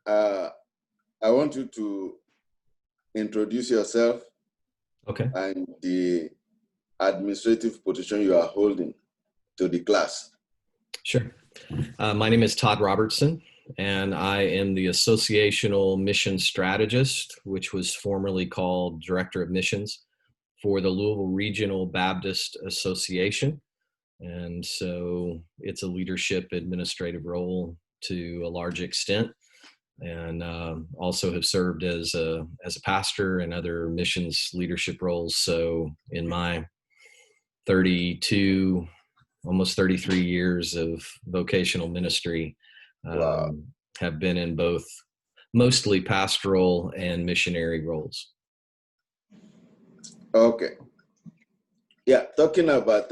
uh, I want you to introduce yourself Okay, and the administrative position you are holding to the class. sure. My name is Todd Robertson, and I am the Associational Mission Strategist, which was formerly called Director of Missions for the Louisville Regional Baptist Association. And so it's a leadership administrative role to a large extent, and also have served as a pastor and other missions leadership roles. So in my 32, almost 33 years of vocational ministry, Wow. have been in both mostly pastoral and missionary roles. Okay. Yeah, talking about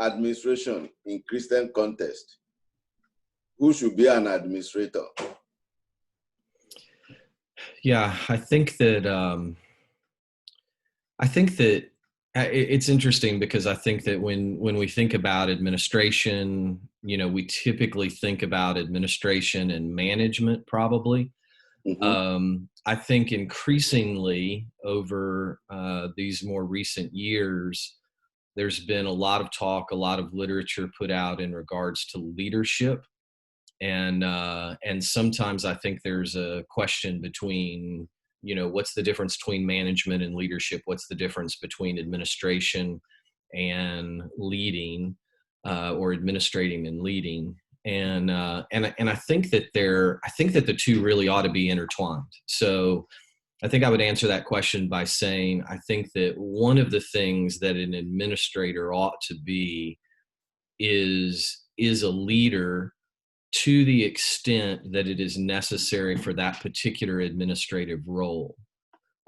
administration in Christian context, who should be an administrator? Yeah, I think that it's interesting because I think that when we think about administration, we typically think about administration and management probably. Mm-hmm. I think increasingly over these more recent years, there's been a lot of talk, a lot of literature put out in regards to leadership, and sometimes I think there's a question between, what's the difference between management and leadership? What's the difference between administration and leading, or administrating and leading? And I think that the two really ought to be intertwined. So I think I would answer that question by saying I think that one of the things that an administrator ought to be is a leader to the extent that it is necessary for that particular administrative role.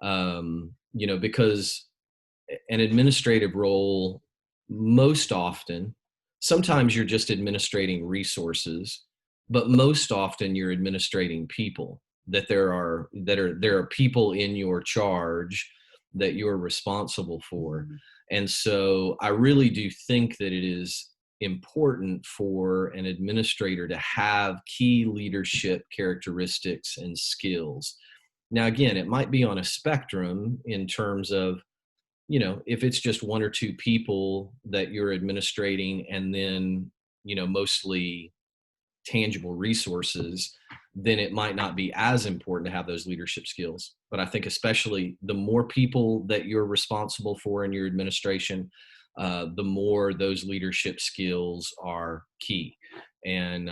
Because an administrative role, most often, sometimes you're just administrating resources, but most often you're administrating people. There are people in your charge that you're responsible for. And so I really do think that it is important for an administrator to have key leadership characteristics and skills. Now, again, it might be on a spectrum in terms of, if it's just one or two people that you're administrating and then, mostly tangible resources, then it might not be as important to have those leadership skills. But I think especially the more people that you're responsible for in your administration, the more those leadership skills are key. And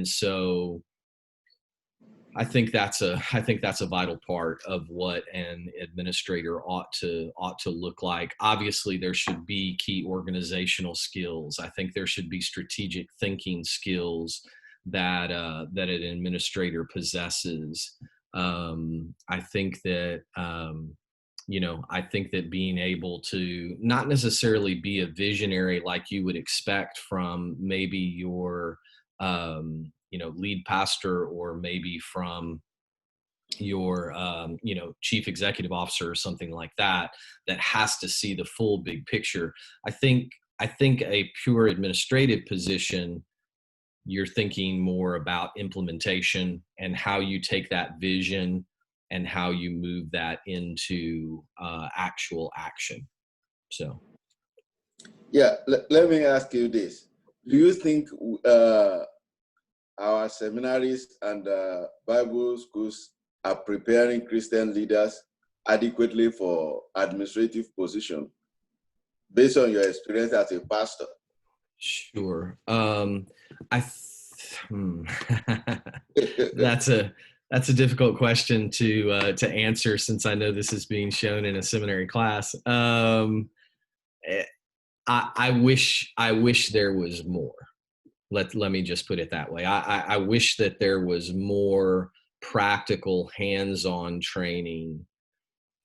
so I think that's a vital part of what an administrator ought to look like. Obviously, there should be key organizational skills. I think there should be strategic thinking skills that an administrator possesses. I think that I think that being able to not necessarily be a visionary like you would expect from maybe your lead pastor, or maybe from your chief executive officer or something like that has to see the full big picture. I think a pure administrative position, you're thinking more about implementation and how you take that vision and how you move that into actual action. So Yeah, let me ask you this. Do you think our seminaries and Bible schools are preparing Christian leaders adequately for administrative position based on your experience as a pastor? sure. That's a difficult question to answer, since I know this is being shown in a seminary class. I wish there was more. Let me just put it that way. I wish that there was more practical, hands-on training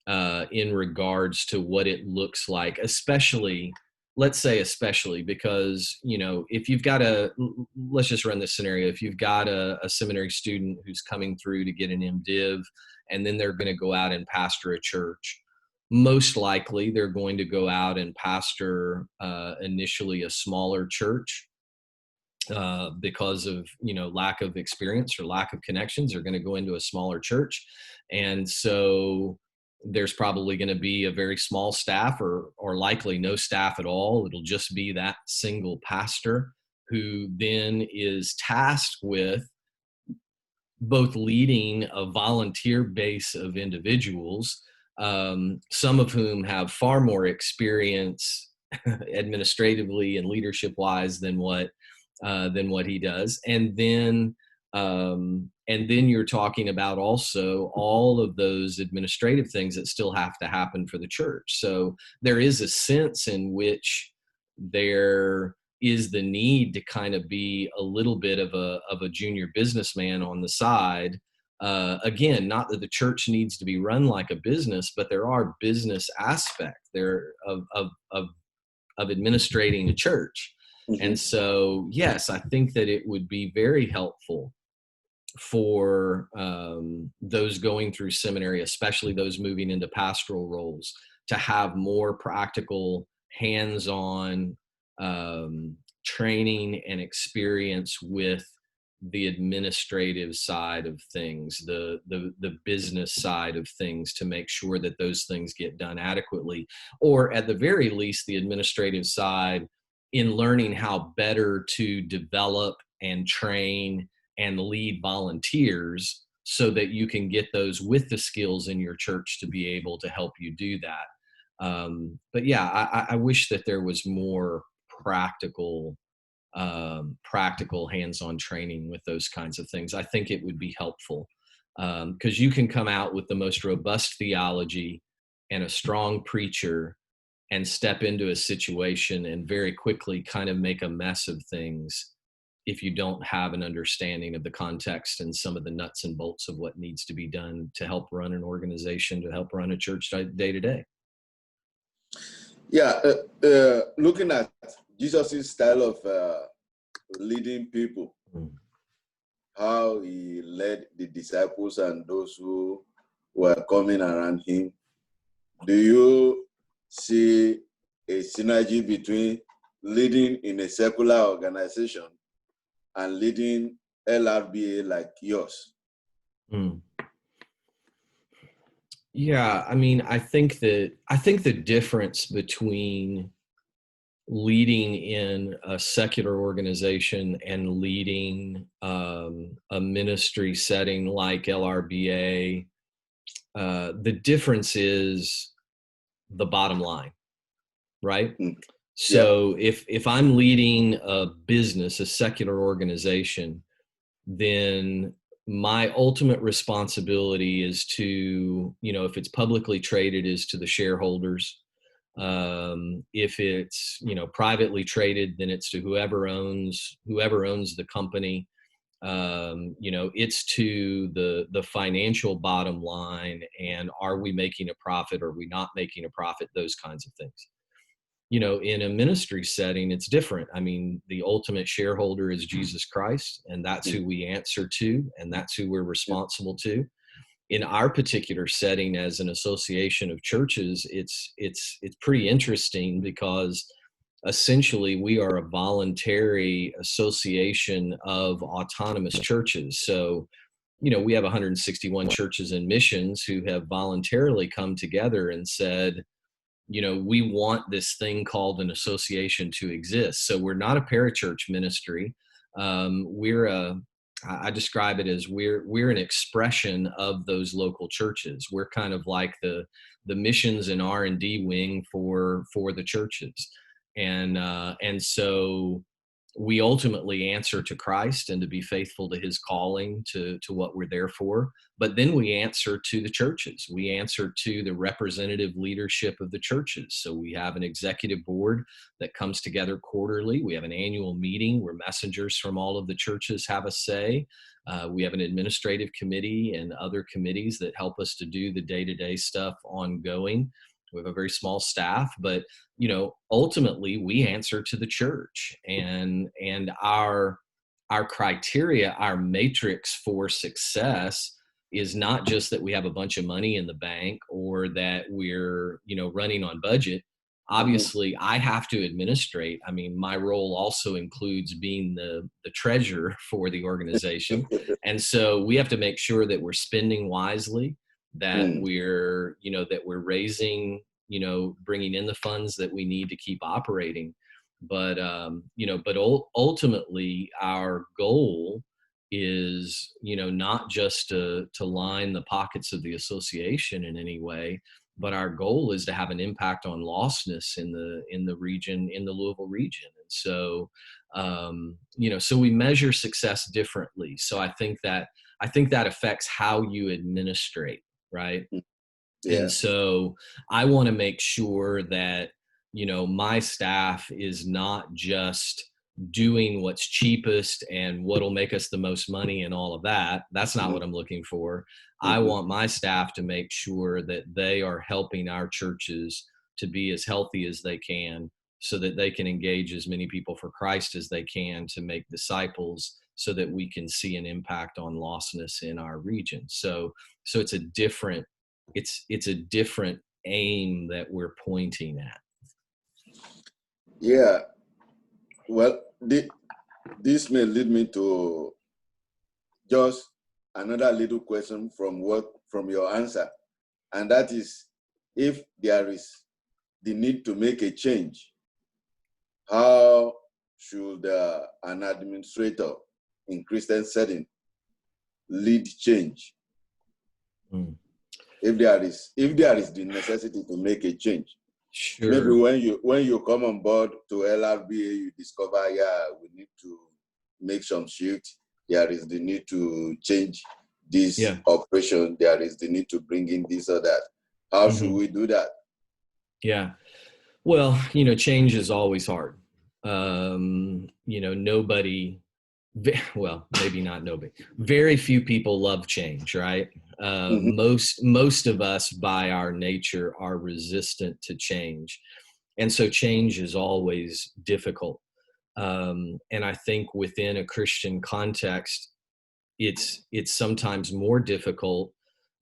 in regards to what it looks like, especially because, if you've got let's just run this scenario. If you've got a seminary student who's coming through to get an MDiv, and then they're going to go out and pastor a church, most likely they're going to go out and pastor initially a smaller church. because of, lack of experience or lack of connections, are going to go into a smaller church. And so there's probably going to be a very small staff, or likely no staff at all. It'll just be that single pastor, who then is tasked with both leading a volunteer base of individuals, some of whom have far more experience administratively and leadership wise than what he does. And then you're talking about also all of those administrative things that still have to happen for the church. So there is a sense in which there is the need to kind of be a little bit of a junior businessman on the side. Again, not that the church needs to be run like a business, but there are business aspects there of administrating a church. Mm-hmm. And so, yes, I think that it would be very helpful for those going through seminary, especially those moving into pastoral roles, to have more practical, hands-on training and experience with the administrative side of things, the business side of things, to make sure that those things get done adequately, or at the very least, the administrative side in learning how better to develop and train and lead volunteers, so that you can get those with the skills in your church to be able to help you do that. But yeah, I wish that there was more practical hands-on training with those kinds of things. I think it would be helpful, because you can come out with the most robust theology and a strong preacher and step into a situation and very quickly kind of make a mess of things if you don't have an understanding of the context and some of the nuts and bolts of what needs to be done to help run an organization, to help run a church day to day. Yeah, looking at Jesus' style of leading people, how he led the disciples and those who were coming around him, do you see a synergy between leading in a secular organization and leading LRBA like yours? Yeah, I mean, I think the difference between leading in a secular organization and leading a ministry setting like LRBA, the difference is the bottom line, right? So if I'm leading a business, a secular organization, then my ultimate responsibility is to, if it's publicly traded, is to the shareholders. If it's, privately traded, then it's to whoever owns the company. It's to the financial bottom line, and are we making a profit? Or are we not making a profit? Those kinds of things. In a ministry setting, it's different. I mean, the ultimate shareholder is Jesus Christ, and that's who we answer to, and that's who we're responsible to. In our particular setting as an association of churches, it's pretty interesting, because essentially we are a voluntary association of autonomous churches. So, we have 161 churches and missions who have voluntarily come together and said, we want this thing called an association to exist. So we're not a parachurch ministry. I describe it as we're an expression of those local churches. We're kind of like the missions and R&D wing for the churches. And so we ultimately answer to Christ and to be faithful to his calling, to what we're there for. But then we answer to the churches. We answer to the representative leadership of the churches. So we have an executive board that comes together quarterly. We have an annual meeting where messengers from all of the churches have a say. We have an administrative committee and other committees that help us to do the day-to-day stuff ongoing. We have a very small staff, but ultimately we answer to the church, and our criteria, our matrix for success is not just that we have a bunch of money in the bank or that we're running on budget. Obviously, I have to administrate. I mean, my role also includes being the treasurer for the organization. And so we have to make sure that we're spending wisely, that we're, that we're raising, bringing in the funds that we need to keep operating. But, ultimately our goal is, not just to line the pockets of the association in any way, but our goal is to have an impact on lostness in the region, in the Louisville region. And so, so we measure success differently. So I think that affects how you administrate, right? Yeah. And so I want to make sure that, my staff is not just doing what's cheapest and what'll make us the most money and all of that. That's not what I'm looking for. I want my staff to make sure that they are helping our churches to be as healthy as they can, so that they can engage as many people for Christ as they can to make disciples, so that we can see an impact on lostness in our region. So it's a different aim that we're pointing at. Yeah. Well, this may lead me to just another little question from your answer, and that is, if there is the need to make a change, how should an administrator in Christian setting lead change? If there is the necessity to make a change. Sure. Maybe when you come on board to LRBA, you discover, we need to make some shift. There is the need to change this operation. There is the need to bring in this or that. How should we do that? Yeah. Well, change is always hard. Nobody, well, maybe not nobody, very few people love change, right? Most of us by our nature are resistant to change. And so change is always difficult. And I think within a Christian context, it's sometimes more difficult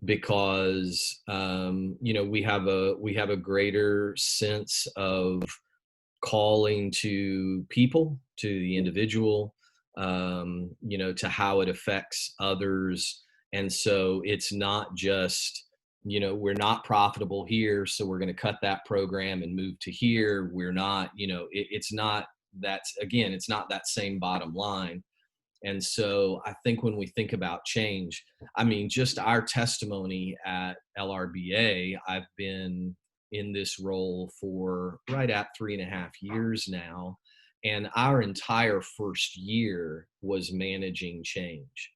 because, we have a greater sense of calling to people, to the individual, to how it affects others. And so it's not just, we're not profitable here, so we're going to cut that program and move to here. We're not, it's not it's not that same bottom line. And so I think when we think about change, I mean, just our testimony at LRBA, I've been in this role for right at 3.5 years now. And our entire first year was managing change.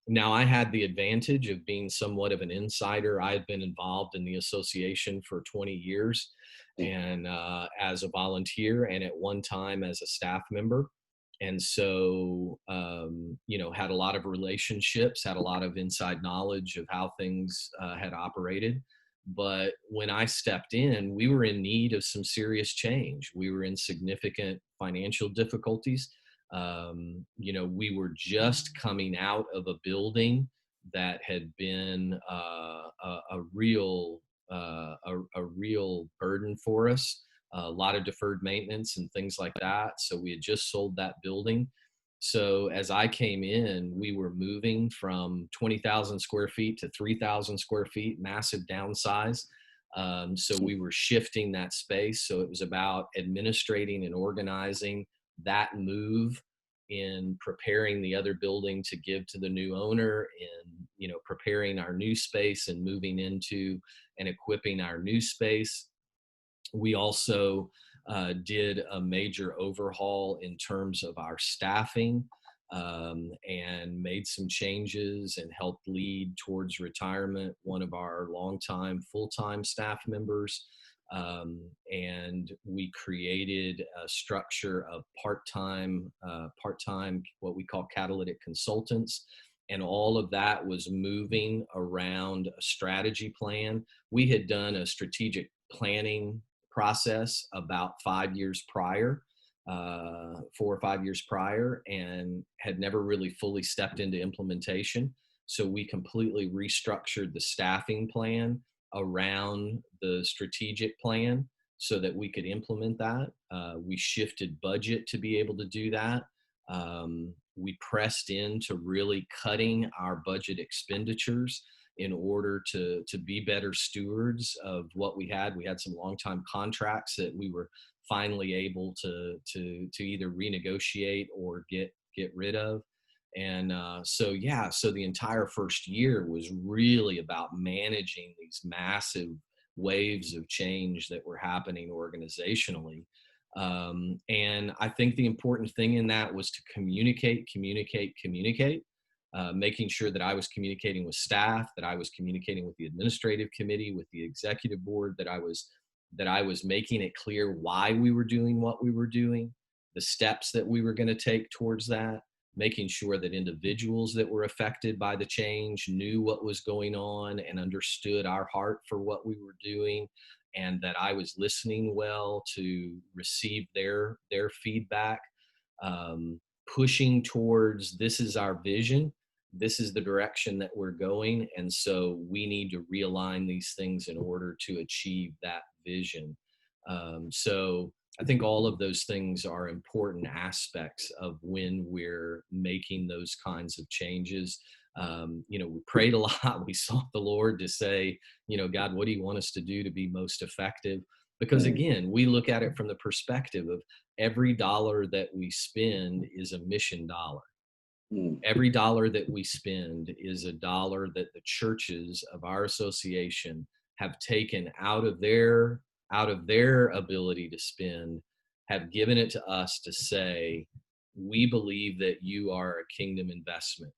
Now, I had the advantage of being somewhat of an insider. I had been involved in the association for 20 years and as a volunteer, and at one time as a staff member. And so, had a lot of relationships, had a lot of inside knowledge of how things had operated. But when I stepped in, we were in need of some serious change. We were in significant financial difficulties. We were just coming out of a building that had been a real burden for us. A lot of deferred maintenance and things like that. So we had just sold that building. So as I came in, we were moving from 20,000 square feet to 3,000 square feet, massive downsize. So we were shifting that space. So it was about administrating and organizing that move, in preparing the other building to give to the new owner, and preparing our new space and moving into and equipping our new space. We also did a major overhaul in terms of our staffing, and made some changes and helped lead towards retirement one of our longtime full-time staff members. And we created a structure of part-time, what we call catalytic consultants. And all of that was moving around a strategy plan. We had done a strategic planning process about 5 years prior, 4 or 5 years prior, and had never really fully stepped into implementation. So we completely restructured the staffing plan around the strategic plan, so that we could implement that. We shifted budget to be able to do that. We pressed into really cutting our budget expenditures in order to be better stewards of what we had. We had some long-time contracts that we were finally able to either renegotiate or get rid of. And so the entire first year was really about managing these massive waves of change that were happening organizationally. And I think the important thing in that was to communicate, making sure that I was communicating with staff, that I was communicating with the administrative committee, with the executive board, that I was making it clear why we were doing what we were doing, the steps that we were going to take towards that, making sure that individuals that were affected by the change knew what was going on and understood our heart for what we were doing, and that I was listening well to receive their feedback, pushing towards, this is our vision, this is the direction that we're going, and so we need to realign these things in order to achieve that vision. So I think all of those things are important aspects of when we're making those kinds of changes. We prayed a lot. We sought the Lord to say, God, what do you want us to do to be most effective? Because again, we look at it from the perspective of every dollar that we spend is a mission dollar. Every dollar that we spend is a dollar that the churches of our association have taken out of their ability to spend, have given it to us to say, we believe that you are a kingdom investment.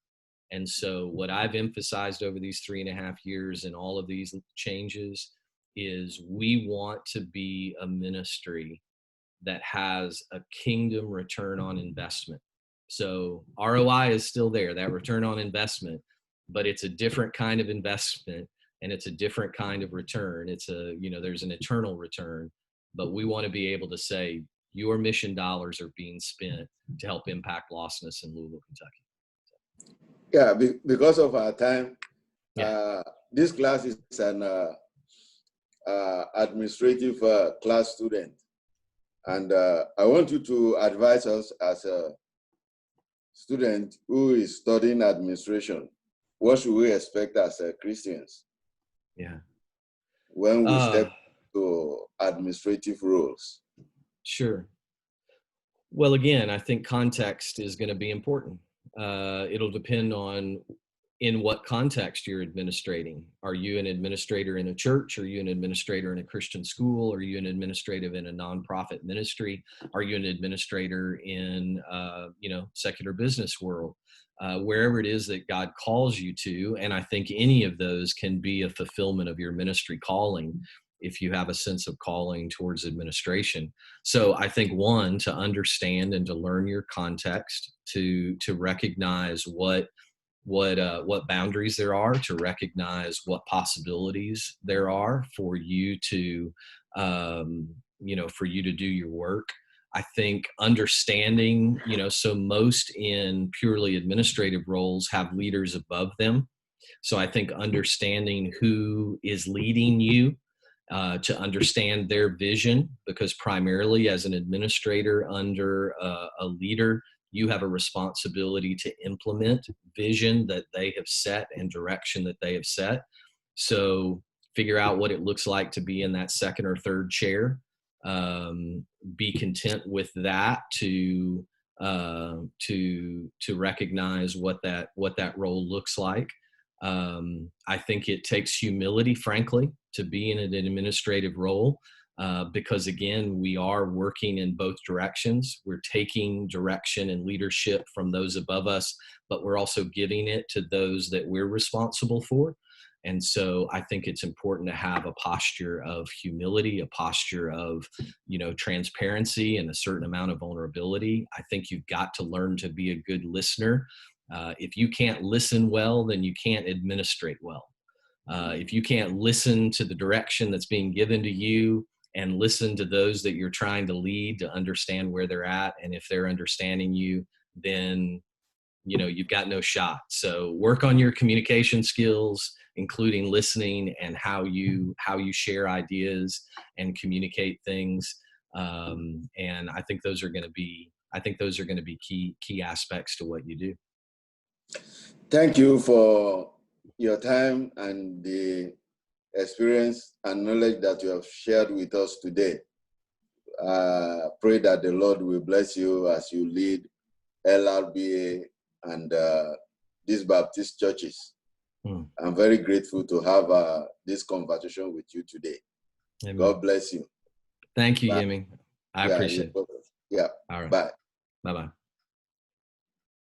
And so what I've emphasized over these 3.5 years and all of these changes is we want to be a ministry that has a kingdom return on investment. So ROI is still there, that return on investment, but it's a different kind of investment and it's a different kind of return. It's there's an eternal return, but we want to be able to say your mission dollars are being spent to help impact lostness in Louisville, Kentucky. Yeah, because of our time, this class is an administrative class student. And I want you to advise us as a student who is studying administration. What should we expect as Christians? Yeah. When we step to administrative roles? Sure. Well, again, I think context is going to be important. It'll depend on in what context you're administrating. Are you an administrator in a church? Are you an administrator in a Christian school? Are you an administrative in a nonprofit ministry? Are you an administrator in, secular business world? Wherever it is that God calls you to. And I think any of those can be a fulfillment of your ministry calling if you have a sense of calling towards administration. So I think one, to understand and to learn your context, to recognize what boundaries there are, to recognize what possibilities there are for you to, do your work. I think understanding, so most in purely administrative roles have leaders above them. So I think understanding who is leading you, to understand their vision, because primarily as an administrator under a leader, you have a responsibility to implement vision that they have set and direction that they have set. So figure out what it looks like to be in that second or third chair. Be content with that to recognize what that role looks like. I think it takes humility, frankly, to be in an administrative role, because again, we are working in both directions. We're taking direction and leadership from those above us, but we're also giving it to those that we're responsible for. And so I think it's important to have a posture of humility, a posture of, transparency and a certain amount of vulnerability. I think you've got to learn to be a good listener. If you can't listen well, then you can't administrate well. If you can't listen to the direction that's being given to you and listen to those that you're trying to lead to understand where they're at, and if they're understanding you, then you've got no shot. So work on your communication skills, including listening and how you share ideas and communicate things. And I think those are going to be key aspects to what you do. Thank you for your time and the experience and knowledge that you have shared with us today. Pray that the Lord will bless you as you lead LRBA and these Baptist churches. I'm very grateful to have this conversation with you today. Amen. God bless you. Thank you, Yemi. I appreciate it. Yeah. All right. Bye. Bye-bye.